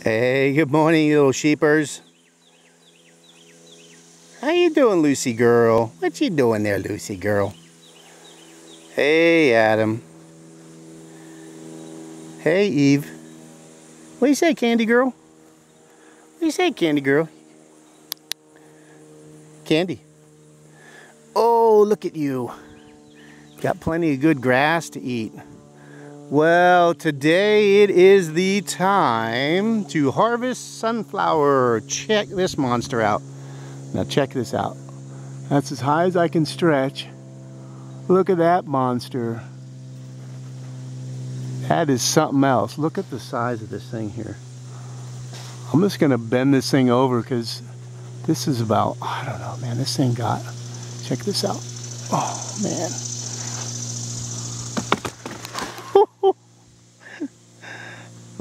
Hey, good morning, you little sheepers. How you doing, Lucy girl? What you doing there, Lucy girl? Hey, Adam. Hey, Eve. What do you say, Candy girl? What do you say, Candy girl? Candy. Oh, look at you. Got plenty of good grass to eat. Well, today it is the time to harvest sunflower. Check this monster out. Now check this out. That's as high as I can stretch. Look at that monster. That is something else. Look at the size of this thing here. I'm just gonna bend this thing over because this is about, I don't know, man, this thing got, check this out. Oh, man.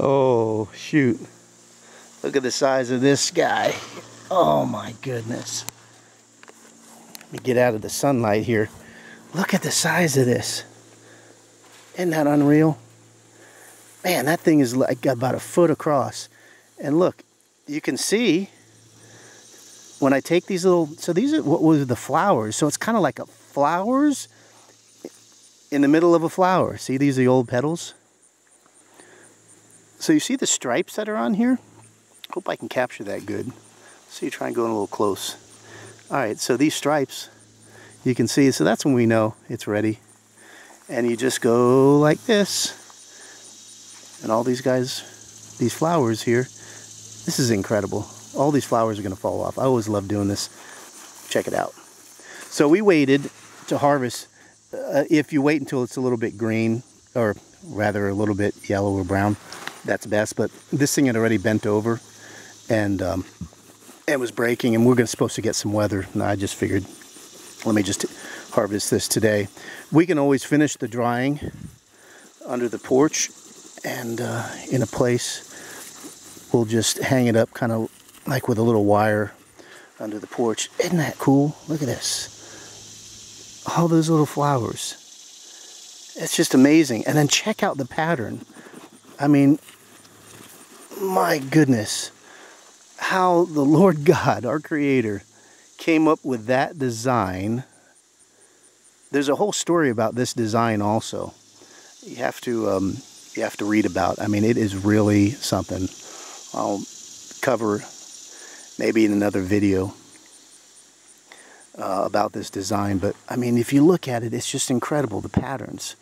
Oh, shoot. Look at the size of this guy. Oh, my goodness. Let me get out of the sunlight here. Look at the size of this. Isn't that unreal? Man, that thing is like about a foot across. And look, you can see when I take these little, so these are what was the flowers. So it's kind of like a flowers in the middle of a flower. See, these are the old petals. So you see the stripes that are on here? Hope I can capture that good. So you try and go in a little close. All right, so these stripes, you can see, so that's when we know it's ready. And you just go like this. And all these guys, these flowers here, this is incredible. All these flowers are gonna fall off. I always love doing this. Check it out. So we waited to harvest. If you wait until it's a little bit green, or rather a little bit yellow or brown, that's best. But this thing had already bent over and it was breaking, and we're supposed to get some weather. And I just figured, let me just harvest this today. We can always finish the drying under the porch, and in a place we'll just hang it up kind of like with a little wire under the porch. Isn't that cool? Look at this. All those little flowers. It's just amazing. And then check out the pattern. I mean, my goodness. How the Lord God, our Creator, came up with that design. There's a whole story about this design also. You have to read about. I mean, it is really something. I'll cover maybe in another video about this design. But I mean, if you look at it, it's just incredible, the patterns.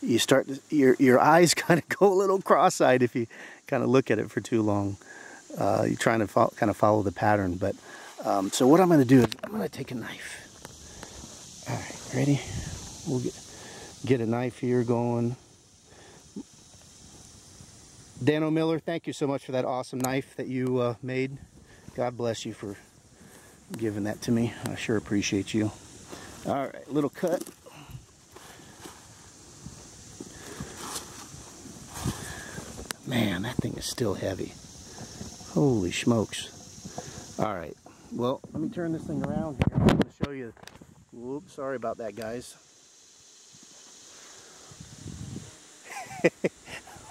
You start to, your eyes kind of go a little cross-eyed if you kind of look at it for too long. You're trying to kind of follow the pattern. But so what I'm going to do is I'm going to take a knife. All right, ready? We'll get a knife here going. Dan O'Miller, thank you so much for that awesome knife that you made. God bless you for giving that to me. I sure appreciate you. All right, little cut. Man, that thing is still heavy. Holy smokes. All right, well, let me turn this thing around here. I'm going to show you. Whoops, sorry about that, guys.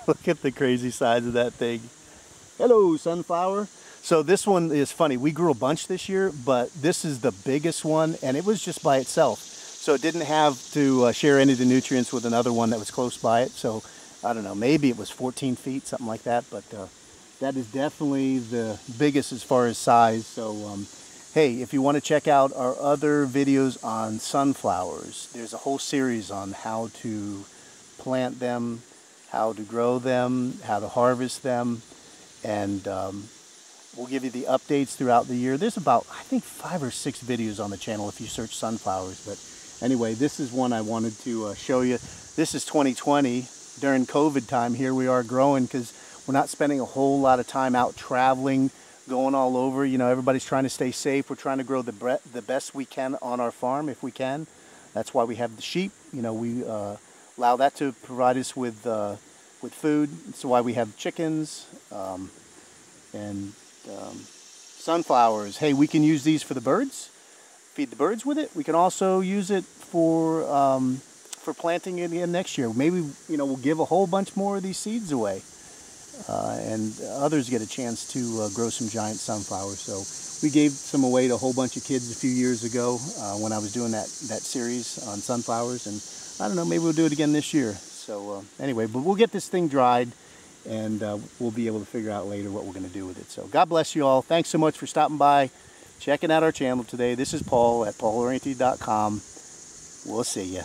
Look at the crazy size of that thing. Hello, sunflower. So this one is funny. We grew a bunch this year, but this is the biggest one, and it was just by itself. So it didn't have to share any of the nutrients with another one that was close by it. So I don't know, maybe it was 14 feet, something like that. But that is definitely the biggest as far as size. So hey, if you want to check out our other videos on sunflowers, there's a whole series on how to plant them, how to grow them, how to harvest them, and we'll give you the updates throughout the year. There's about, I think, 5 or 6 videos on the channel if you search sunflowers. But anyway, this is one I wanted to show you. This is 2020 during COVID time. Here we are growing because we're not spending a whole lot of time out traveling, going all over. You know, everybody's trying to stay safe. We're trying to grow the best we can on our farm if we can. That's why we have the sheep. You know, we allow that to provide us with food. That's why we have chickens and sunflowers. Hey, we can use these for the birds, feed the birds with it. We can also use it for planting it again next year. Maybe, you know, we'll give a whole bunch more of these seeds away. and others get a chance to grow some giant sunflowers. So we gave some away to a whole bunch of kids a few years ago when I was doing that series on sunflowers, and I don't know, maybe we'll do it again this year. So anyway, but we'll get this thing dried, and we'll be able to figure out later what we're going to do with it. So God bless you all. Thanks so much for stopping by, checking out our channel today. This is Paul at pauloriente.com. We'll see you.